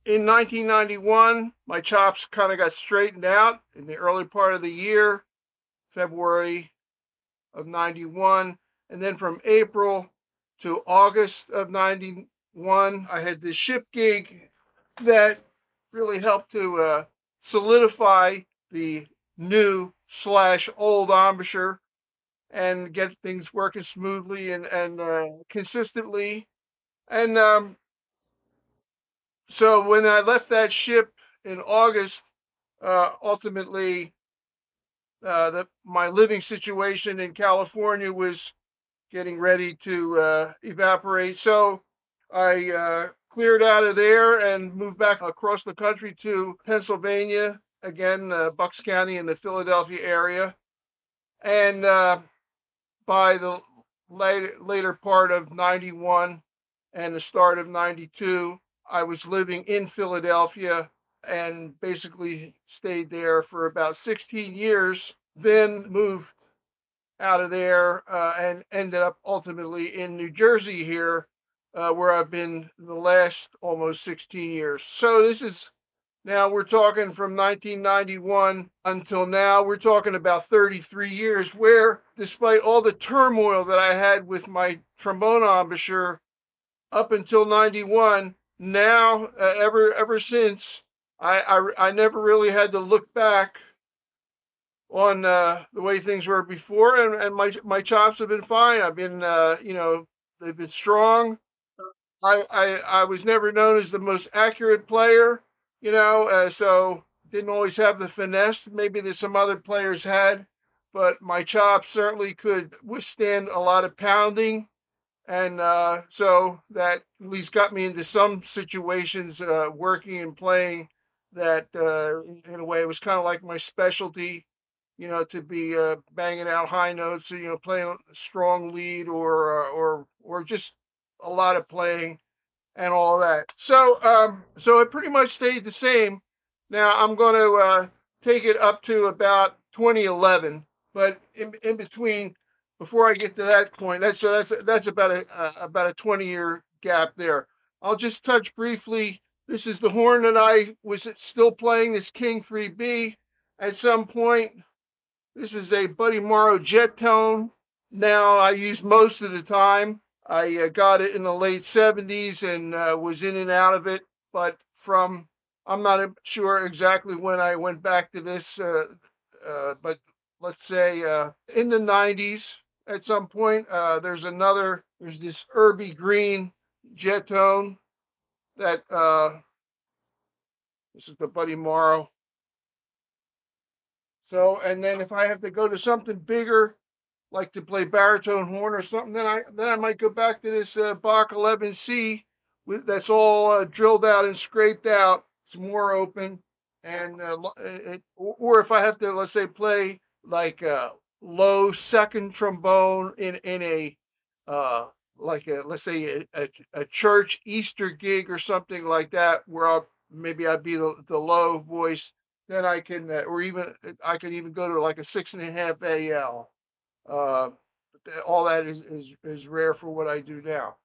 in 1991, my chops kind of got straightened out in the early part of the year, February of 91. And then from April to August of 91, I had this ship gig that really helped to solidify the new slash old embouchure and get things working smoothly and consistently. And so when I left that ship in August, ultimately, my living situation in California was getting ready to evaporate. So I cleared out of there and moved back across the country to Pennsylvania, again, Bucks County in the Philadelphia area. And by the later part of 91 and the start of 92, I was living in Philadelphia and basically stayed there for about 16 years, then moved out of there and ended up ultimately in New Jersey here, where I've been the last almost 16 years. So this is now we're talking from 1991 until now, we're talking about 33 years, where despite all the turmoil that I had with my trombone embouchure up until 91, now ever since, I never really had to look back on the way things were before, and my chops have been fine. I've been they've been strong. I was never known as the most accurate player, so didn't always have the finesse maybe that some other players had, but my chops certainly could withstand a lot of pounding, and so that at least got me into some situations working and playing that in a way it was kind of like my specialty, to be banging out high notes, playing a strong lead or just a lot of playing and all that. So it pretty much stayed the same. Now I'm going to take it up to about 2011, but in between, before I get to that point, that's about a 20-year gap there. I'll just touch briefly. This is the horn that I was still playing, this King 3B at some point. This is a Buddy Morrow jet tone. Now I use most of the time. I got it in the late 70s and was in and out of it, but I'm not sure exactly when I went back to this, but let's say in the 90s at some point. There's this herby green jet tone that, this is the Buddy Morrow. So, and then if I have to go to something bigger, like to play baritone horn or something, then I might go back to this Bach 11C that's all drilled out and scraped out. It's more open, and or if I have to, let's say, play like a low second trombone in a like a, let's say a church Easter gig or something like that, where I'd be the low voice. Then I can, or even I can even go to like a 6.5 AL. Uh, all that is rare for what I do now.